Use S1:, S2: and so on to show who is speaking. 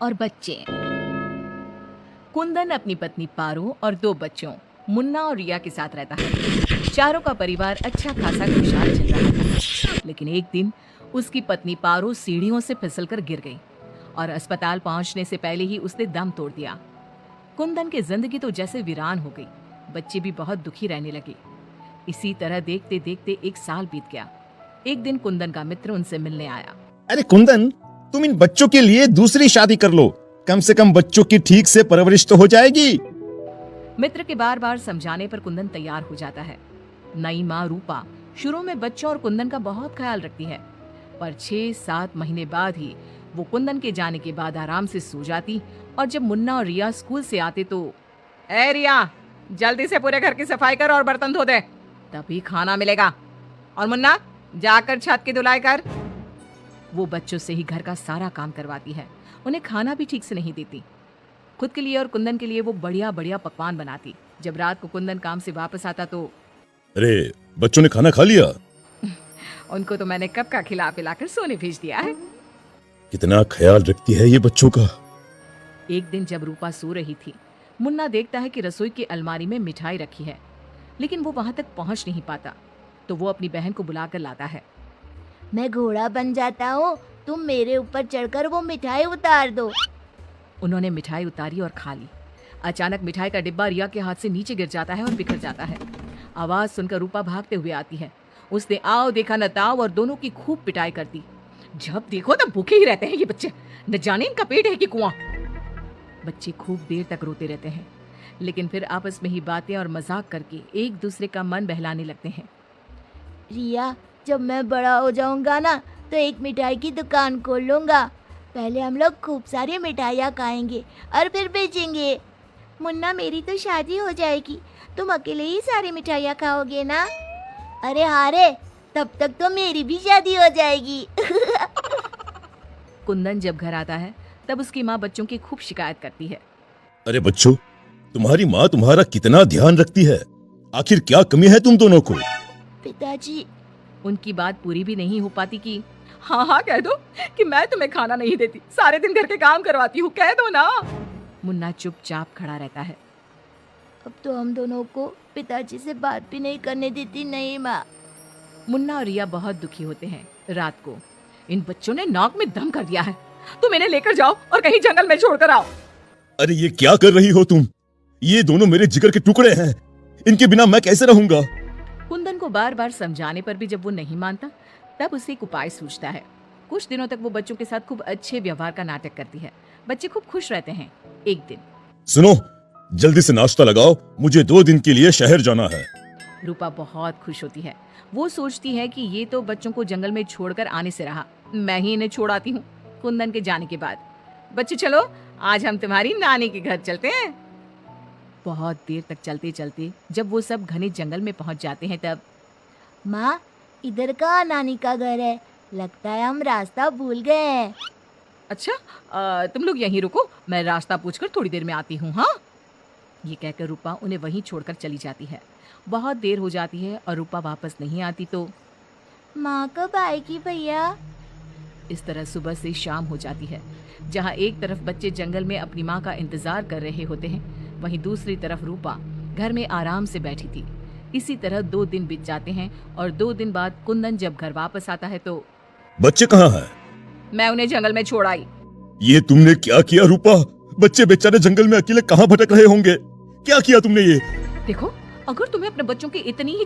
S1: और बच्चे। कुंदन अपनी पत्नी पारो और 2 बच्चों मुन्ना और रिया के साथ रहता है। चारों का परिवार अच्छा खासा खुशहाल चल रहा था। लेकिन एक दिन उसकी पत्नी पारो सीढ़ियों से फिसलकर गिर गई और अस्पताल पहुंचने से पहले ही उसने दम तोड़ दिया। कुंदन की जिंदगी तो जैसे वीरान हो गई। बच्चे भी बहुत दुखी रहने लगे। इसी तरह देखते देखते 1 साल बीत गया। एक दिन कुंदन का मित्र उनसे मिलने आया।
S2: अरे कुंदन, तुम इन बच्चों के लिए दूसरी शादी कर लो। कम से कम बच्चों की ठीक से परवरिश तो हो जाएगी।
S1: मित्र के बार बार समझाने पर कुंदन तैयार हो जाता है। नई माँ रूपा शुरू में बच्चों और कुंदन का बहुत ख्याल रखती है, पर 6-7 महीने बाद ही वो कुंदन के जाने के बाद आराम से सो जाती। और जब मुन्ना और रिया स्कूल से आते तो, ए रिया, जल्दी से पूरे घर की सफाई कर और बर्तन धो दे, तभी खाना मिलेगा। और मुन्ना, जाकर छत की धुलाई कर। वो बच्चों से ही घर का सारा काम करवाती है। उन्हें खाना भी ठीक से नहीं देती। खुद के लिए और कुंदन के लिए वो बढ़िया बढ़िया पकवान बनाती। जब रात को कुंदन काम से वापस आता तो,
S2: अरे बच्चों ने खाना खा लिया?
S1: उनको तो मैंने कब का खिला पिलाकर सोने भेज दिया है।
S2: कितना ख्याल रखती है ये बच्चों का।
S1: एक दिन जब रूपा सो रही थी, मुन्ना देखता है कि रसोई की अलमारी में मिठाई रखी है, लेकिन वो वहां तक पहुंच नहीं पाता। तो वो अपनी बहन को बुलाकर लाता है।
S3: मैं घोड़ा बन जाता हूँ, तुम मेरे ऊपर चढ़कर वो मिठाई उतार दो।
S1: उन्होंने मिठाई उतारी और खा ली। अचानक मिठाई का डिब्बा रिया के हाथ से नीचे गिर जाता है और बिखर जाता है। आवाज सुनकर रूपा भागते हुए आती है। उसने आओ देखा न ताओ और दोनों की खूब पिटाई कर दी। जब देखो तब भूखे ही रहते हैं ये बच्चे, न जाने इनका पेट है कि कुआं। बच्चे खूब देर तक रोते रहते हैं, लेकिन फिर आपस में ही बातें और मजाक करके एक दूसरे का मन बहलाने लगते हैं।
S3: रिया, जब मैं बड़ा हो जाऊंगा ना तो एक मिठाई की दुकान खोल लूंगा। पहले हम लोग खूब सारी मिठाइयाँ खाएंगे और फिर बेचेंगे। मुन्ना, मेरी तो शादी हो जाएगी, तुम अकेले ही सारी मिठाइयाँ खाओगे ना? अरे हाँ रे, तब तक तो मेरी भी शादी हो जाएगी।
S1: कुंदन जब घर आता है तब उसकी माँ बच्चों की खूब शिकायत करती है।
S2: अरे बच्चों, तुम्हारी माँ तुम्हारा कितना ध्यान रखती है। आखिर क्या कमी है तुम दोनों को?
S3: पिताजी,
S1: उनकी बात पूरी भी नहीं हो पाती कि हाँ हाँ कह दो कि मैं तुम्हें खाना नहीं देती, सारे दिन घर के काम करवाती हूँ, कह दो ना। मुन्ना चुपचाप खड़ा रहता है।
S3: अब तो हम दोनों को पिताजी से बात भी नहीं करने देती। नहीं माँ।
S1: मुन्ना और रिया बहुत दुखी होते हैं। रात को इन बच्चों ने नाक में दम कर दिया है, तुम इन्हें लेकर जाओ और कहीं जंगल में छोड़कर आओ।
S2: अरे ये क्या कर रही हो तुम? ये दोनों मेरे जिगर के टुकड़े हैं, इनके बिना मैं कैसे रहूंगा?
S1: कुंदन को बार बार समझाने पर भी जब वो नहीं मानता, तब उसे एक उपाय सूझता है। कुछ दिनों तक वो बच्चों के साथ खूब अच्छे व्यवहार का नाटक करती है। बच्चे खूब खुश रहते हैं। एक दिन,
S2: सुनो, जल्दी से नाश्ता लगाओ, मुझे 2 दिन के लिए शहर जाना है।
S1: रूपा बहुत खुश होती है। वो सोचती है कि ये तो बच्चों को जंगल में छोड़कर आने से रहा, मैं ही इन्हें छोड़ आती हूँ। कुंदन के जाने के बाद, बच्चे चलो आज हम तुम्हारी नानी के घर चलते हैं। बहुत देर तक चलते चलते जब वो सब घने जंगल में पहुंच जाते हैं तब,
S3: माँ, इधर का नानी का घर है, लगता है हम रास्ता भूल गए हैं।
S1: अच्छा तुम लोग यहीं रुको, मैं रास्ता पूछकर थोड़ी देर में आती हूँ। हाँ, ये कहकर रूपा उन्हें वहीं छोड़कर चली जाती है। बहुत देर हो जाती है और रूपा वापस नहीं आती तो
S3: माँ कब आएगी भैया?
S1: इस तरह सुबह से शाम हो जाती है। जहाँ एक तरफ बच्चे जंगल में अपनी माँ का इंतजार कर रहे होते हैं, वहीं दूसरी तरफ रूपा घर में आराम से बैठी थी। इसी तरह 2 दिन बीत जाते हैं और 2 दिन बाद कुंदन जब घर वापस आता है तो,
S2: बच्चे कहाँ हैं?
S1: मैं उन्हें जंगल में छोड़ आई।
S2: ये तुमने क्या किया रूपा? बच्चे बेचारे जंगल में अकेले कहाँ भटक रहे होंगे? क्या किया तुमने ये?
S1: देखो, अगर तुम्हें अपने बच्चों की इतनी ही